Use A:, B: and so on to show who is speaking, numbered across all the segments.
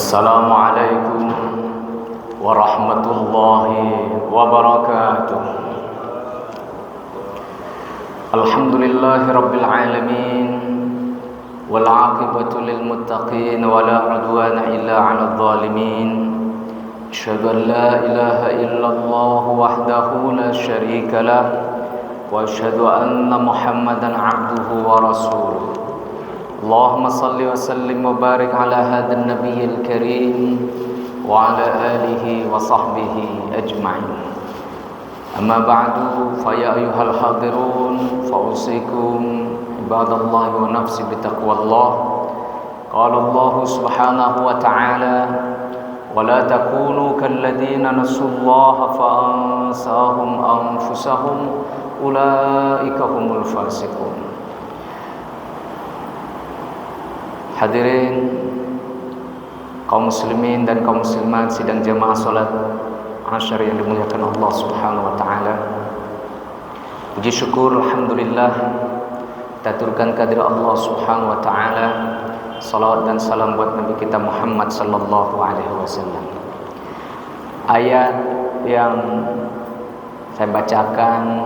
A: Assalamualaikum warahmatullahi wabarakatuh. Alhamdulillahi rabbil alamin, wal aqibatu lil muttaqin, wa la udwana illa 'alal zalimin. Asyhadu an la ilaha illallah wahdahu la syarika lah, wa asyhadu anna Muhammadan 'abduhu wa rasuluh. Allahumma salli wa sallim wa barik ala hadzal nabiyil karim wa ala alihi wa sahbihi ajma'in. Amma ba'du, fa ya ayyuhal hadirun, fa usikum ibadallahi wa nafsi bitaqwallah. Qala Allah subhanahu wa ta'ala: wa la takunu kalladzina nasullaha fa ansahum anfusahum ulaika humul fasiqun. Hadirin kaum muslimin dan kaum muslimat sidang jamaah salat Asyar yang dimuliakan Allah Subhanahu wa taala. Puji syukur alhamdulillah kita aturkan kehadirat Allah Subhanahu wa taala. Salawat dan salam buat Nabi kita Muhammad sallallahu alaihi wasallam. Ayat yang saya bacakan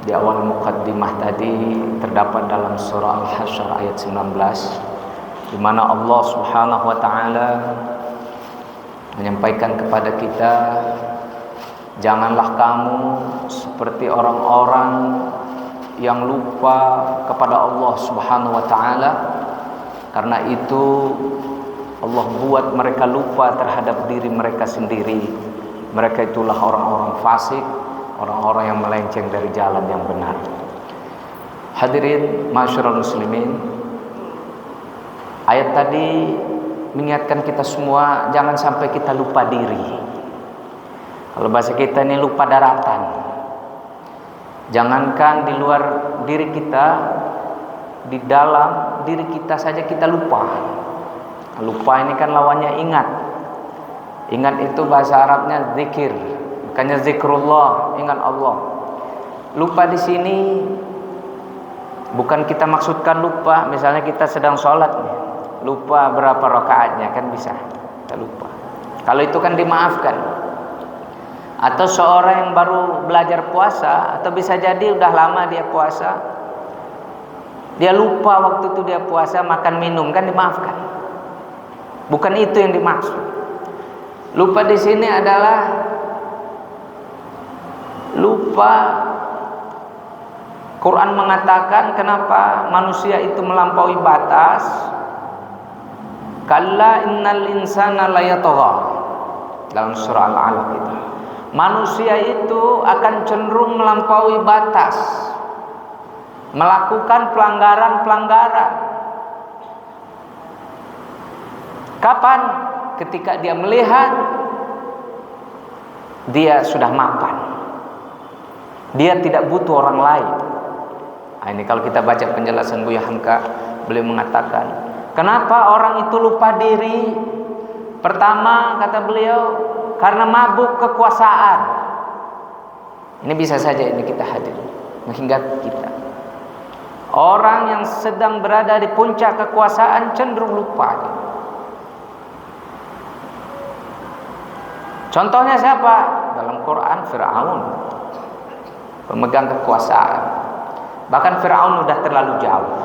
A: di awal muqaddimah tadi terdapat dalam surah Al-Hasyr ayat 19, di mana Allah Subhanahu wa taala menyampaikan kepada kita, janganlah kamu seperti orang-orang yang lupa kepada Allah Subhanahu wa taala, karena itu Allah buat mereka lupa terhadap diri mereka sendiri. Mereka itulah orang-orang fasik, orang-orang yang melenceng dari jalan yang benar. Hadirin masyarul muslimin, ayat tadi mengingatkan kita semua jangan sampai kita lupa diri. Kalau bahasa kita ini lupa daratan. Jangankan di luar diri kita, di dalam diri kita saja kita lupa. Lupa ini kan lawannya ingat. Ingat itu bahasa Arabnya zikir, bukannya zikrullah, ingat Allah. Lupa di sini bukan kita maksudkan lupa, misalnya kita sedang sholat nih, lupa berapa rakaatnya, kan bisa kita lupa. Kalau itu kan dimaafkan. Atau seorang yang baru belajar puasa, atau bisa jadi udah lama dia puasa, dia lupa waktu itu dia puasa makan minum, kan dimaafkan. Bukan itu yang dimaksud. Lupa di sini adalah lupa. Quran mengatakan kenapa manusia itu melampaui batas. Kalla innal insana layatagha, dalam surah Al-Alaq itu. Manusia itu akan cenderung melampaui batas, melakukan pelanggaran-pelanggaran. Kapan? Ketika dia melihat dia sudah mapan, dia tidak butuh orang lain. Nah, ini kalau kita baca penjelasan Buya Hamka, beliau mengatakan, kenapa orang itu lupa diri? Pertama, kata beliau, karena mabuk kekuasaan. Ini bisa saja ini kita hadir mengingat kita. Orang yang sedang berada di puncak kekuasaan cenderung lupa. Contohnya siapa? Dalam Quran Fir'aun, pemegang kekuasaan. Bahkan Fir'aun sudah terlalu jauh.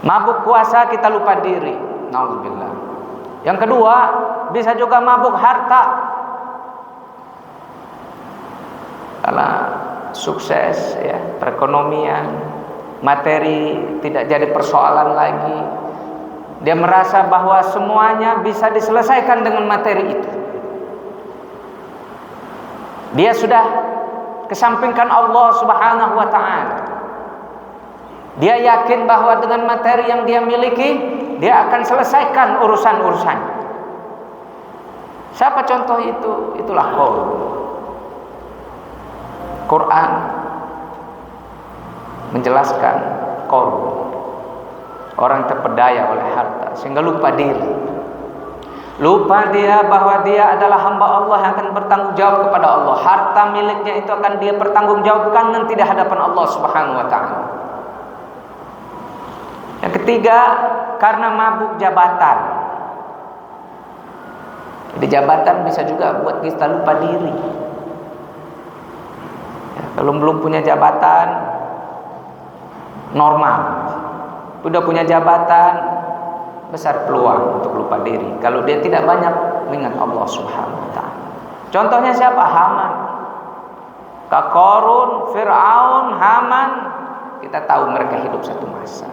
A: Mabuk kuasa kita lupa diri. Nauzubillah. Yang kedua, bisa juga mabuk harta. Karena sukses ya, perekonomian, materi tidak jadi persoalan lagi. Dia merasa bahwa semuanya bisa diselesaikan dengan materi itu. Dia sudah kesampingkan Allah Subhanahu wa ta'ala. Dia yakin bahwa dengan materi yang dia miliki, dia akan selesaikan urusan-urusan. Siapa contoh itu? Itulah Quran menjelaskan orang terpedaya oleh harta sehingga lupa diri. Lupa dia bahwa dia adalah hamba Allah yang akan bertanggung jawab kepada Allah. Harta miliknya itu akan dia pertanggungjawabkan nanti di hadapan Allah Subhanahu wa ta'ala. Yang ketiga, karena mabuk jabatan. Jadi jabatan bisa juga buat kita lupa diri. Ya, kalau belum punya jabatan normal, udah punya jabatan besar peluang untuk lupa diri. Kalau dia tidak banyak mengingat Allah Subhanahu wa taala. Contohnya siapa? Haman. Qarun, Fir'aun, Haman, kita tahu mereka hidup satu masa.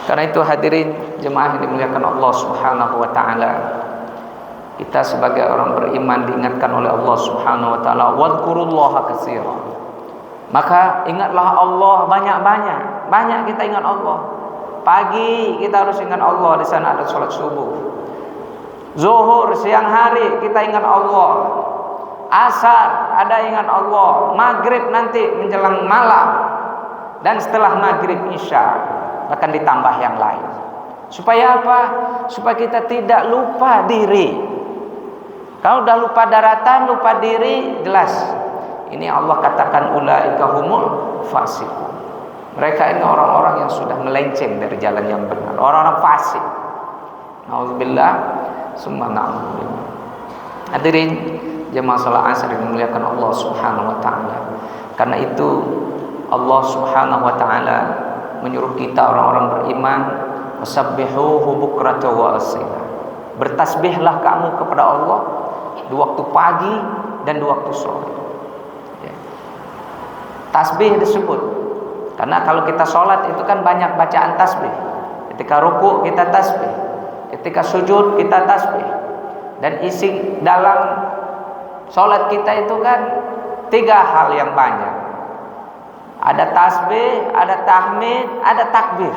A: Karena itu hadirin jemaah yang dimuliakan Allah Subhanahu wa taala, kita sebagai orang beriman diingatkan oleh Allah Subhanahu wa taala, wadhkurullaha katsiran. Maka ingatlah Allah banyak-banyak. Banyak kita ingat Allah. Pagi kita harus ingat Allah, di sana ada salat subuh. Zuhur siang hari kita ingat Allah. Asar ada ingat Allah. Maghrib nanti menjelang malam. Dan setelah maghrib isya akan ditambah yang lain. Supaya apa? Supaya kita tidak lupa diri. Kalau udah lupa daratan, lupa diri, jelas ini Allah katakan ulaika humul fasiqun. Mereka ini orang-orang yang sudah melenceng dari jalan yang benar, orang-orang fasik. Nauzubillah, summa na'udzubillah. Hadirin jemaah salat asar yang dimuliakan Allah Subhanahu wa taala. Karena itu Allah Subhanahu wa taala menyuruh kita orang-orang beriman, wasabbihuhu bukrata wa asila. Bertasbihlah kamu kepada Allah di waktu pagi dan di waktu sore. Ya. Tasbih disebut karena kalau kita sholat itu kan banyak bacaan tasbih. Ketika ruku kita tasbih, ketika sujud kita tasbih, dan isi dalam sholat kita itu kan 3 hal yang banyak. Ada tasbih, ada tahmid, ada takbir.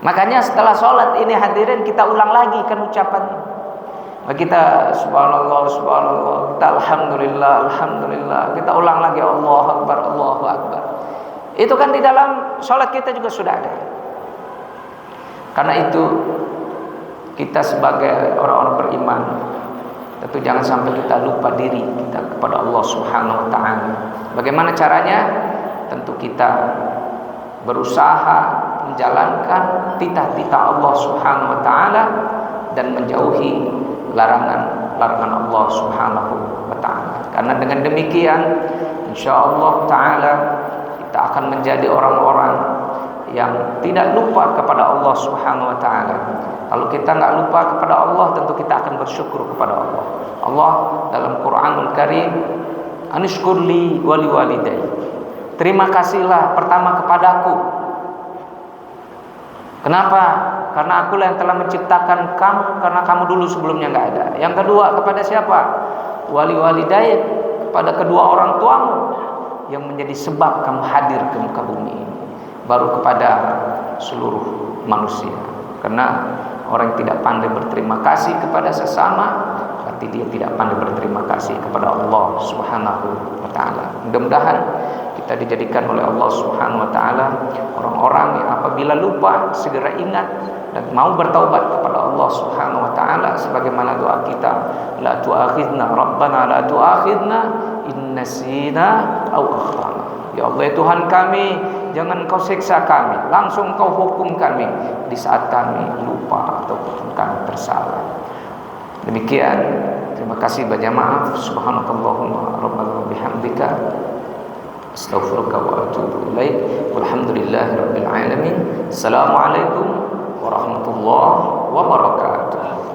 A: Makanya setelah sholat ini hadirin kita ulang lagi kan ucapannya. Kita subhanallah, subhanallah, kita alhamdulillah, alhamdulillah. Kita ulang lagi Allahu akbar, Allahu akbar. Itu kan di dalam sholat kita juga sudah ada. Karena itu kita sebagai orang-orang beriman tentu jangan sampai kita lupa diri kita kepada Allah Subhanahu wa taala. Bagaimana caranya? Tentu kita berusaha menjalankan titah-titah Allah Subhanahu wa taala dan menjauhi larangan-larangan Allah Subhanahu wa taala. Karena dengan demikian insyaallah taala kita akan menjadi orang-orang yang tidak lupa kepada Allah Subhanahu wa taala. Kalau kita nggak lupa kepada Allah, tentu kita akan bersyukur kepada Allah. Allah dalam Quranul Karim, anishkurli wali walidayya. Terima kasihlah pertama kepadaku. Kenapa? Karena akulah yang telah menciptakan kamu, karena kamu dulu sebelumnya nggak ada. Yang kedua kepada siapa? Wali walidayya, kepada kedua orang tuamu yang menjadi sebab kamu hadir ke muka bumi ini. Baru kepada seluruh manusia. Karena orang yang tidak pandai berterima kasih kepada sesama, berarti dia tidak pandai berterima kasih kepada Allah Subhanahu wa taala. Mudah-mudahan kita dijadikan oleh Allah Subhanahu wa taala orang-orang yang apabila lupa segera ingat dan mau bertaubat kepada Allah Subhanahu wa taala sebagaimana doa kita, la tu'akhidna rabbana la tu'akhidna in nasina aw akhtana. Ya Allah ya Tuhan kami, jangan kau siksa kami, langsung kau hukum kami di saat kami lupa ataupun kami tersalah. Demikian, terima kasih banyak maaf. Subhanakallahumma rabbana bihamdika astaghfiruka wa atubu ilaik. Walhamdulillahirabbil alamin. Assalamualaikum warahmatullahi wabarakatuh.